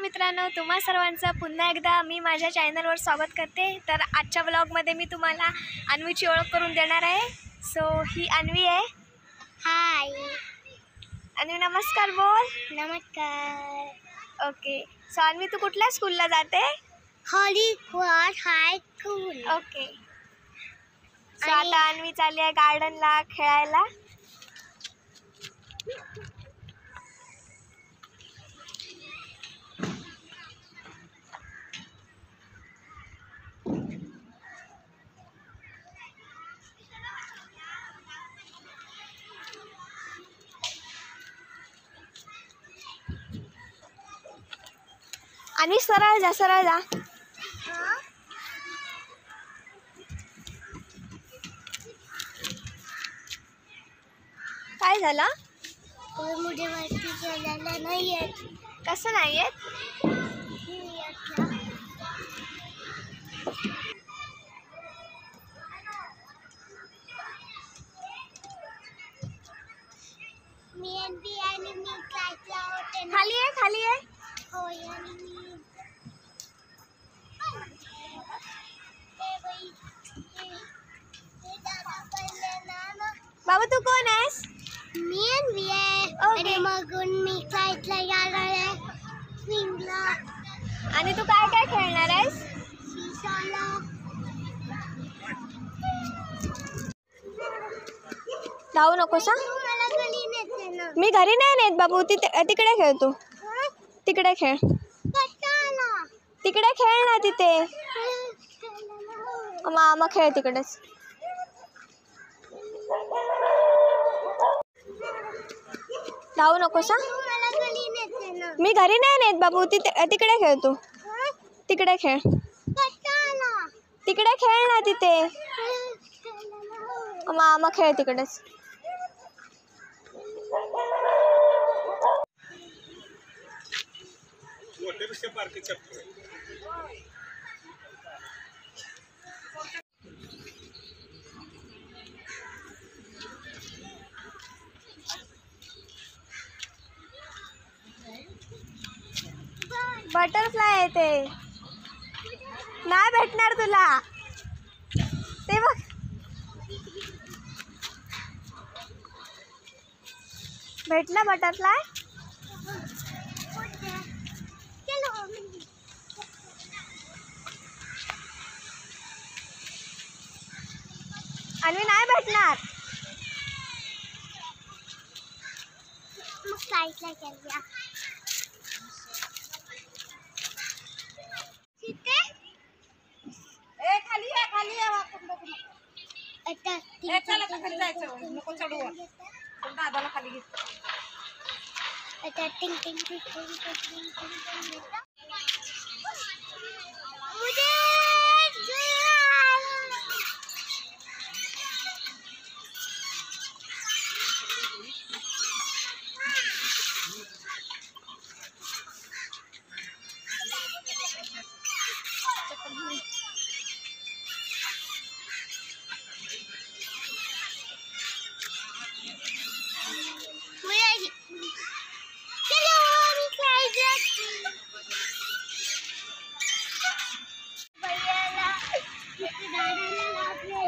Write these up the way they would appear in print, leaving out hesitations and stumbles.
मित्रांनो, तुम्हा सर्वांचं पुन्हा एकदा मी माझ्या चॅनलवर स्वागत करते। तर आजच्या ब्लॉगमध्ये मी तुम्हाला अन्वीची ओळख करून देणार आहे। सो ही अन्वी आहे। हाय अन्वी नमस्कार बोल। नमस्कार। ओके, सो अन्वी तू कुठल्या स्कूलला जाते? Holy Cross high school. Okay, so आता अन्वी चालली आहे गार्डनला खेळायला। आणि सरळ जा, सरळ जा। काय झालं? मुझे वरती चढायला नाही येत। कसं नाही येत? मी क्लासला होते ना। खाली आहे, खाली आहे। हो आणि मी बाबा तू कोण आहेस? मी आहे आणि मग मी क्लासला जाणार आहे स्विंगला। आणि तू काय काय खेळणार आहेस? शिशाला। धावू नकोस हा। मला घरी नेते ना। मी घरी नाही नेत बाबू, तिकडे खेळ तू। तिकडे खेळ, तिकडे खेळ ना तिथे। मामा खेळ तिकडेच। धावू नकोस हा। मला घरी नेते ना। मी घरी नाही नेत बाबू, तिकडे खेळ तू। तिकडे खेळ, तिकडे खेळ ना तिथे। मामा खेळ तिकडेच। बटरफ्लाय आहे ते, नाही भेटणार तुला ते बघ। भेटला बटरफ्लाय? आणि नाही भेटणार। मग फ्लाईटला गेल्या खाली आहे वापरून बघू नको। आता चला खाली जायचं, नको चढू दादाला खाली घे। आता टिंग टिंग टिंग टिंग टिंग टिंग मुझे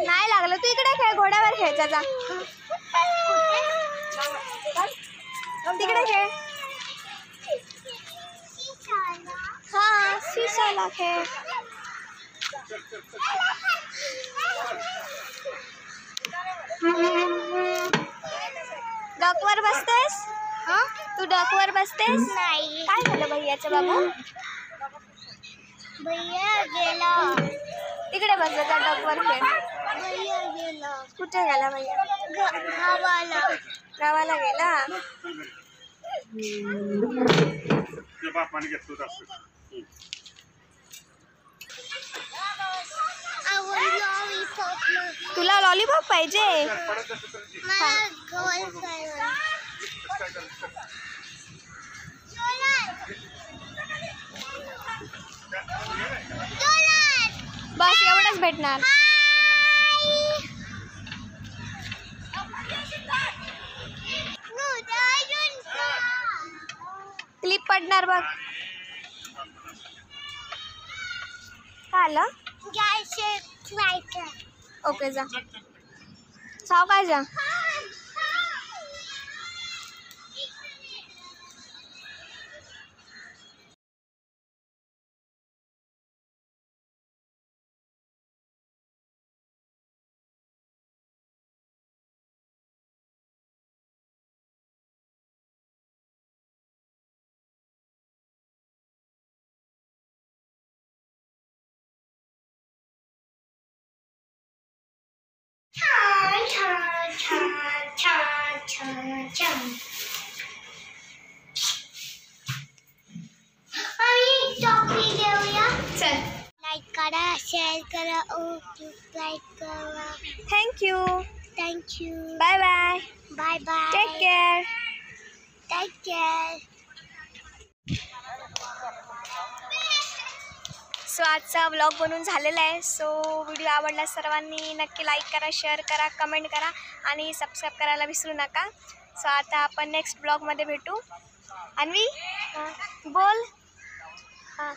नाही लागलं, तू इकडे खेळ, घोड्यावर खेळ जा। तिकडे खेळ। हा शिशाला खेळ। डॉकवर बसतेस? तू डॉकवर बसतेस? नाही। काय झालं भैयाचं बाबू? भैया गेला। तिकडे बसला त्या डॉकवर खेळ। भैया गेला। कुठे गेला भैया? गावाला। गावाला गेला। तुला लॉलीपॉप पाहिजे? बस एवढंच भेटणार। क्लिप पडणार बघ। खाल्लं? ओके जा साव काय जा. चल लाईक करा, शेअर करा, सबस्क्राईब करा. Thank you. Thank you. Bye bye. Bye bye. Take care. Take care. So आजचा व्लॉग बनून झालेला आहे. सो व्हिडिओ आवडला सर्वांनी नक्की लाईक करा, शेअर करा, कमेंट करा आणि सबस्क्राईब करायला विसरू नका. सो आता आपण नेक्स्ट ब्लॉगमध्ये भेटू. अन्वी बोल. हां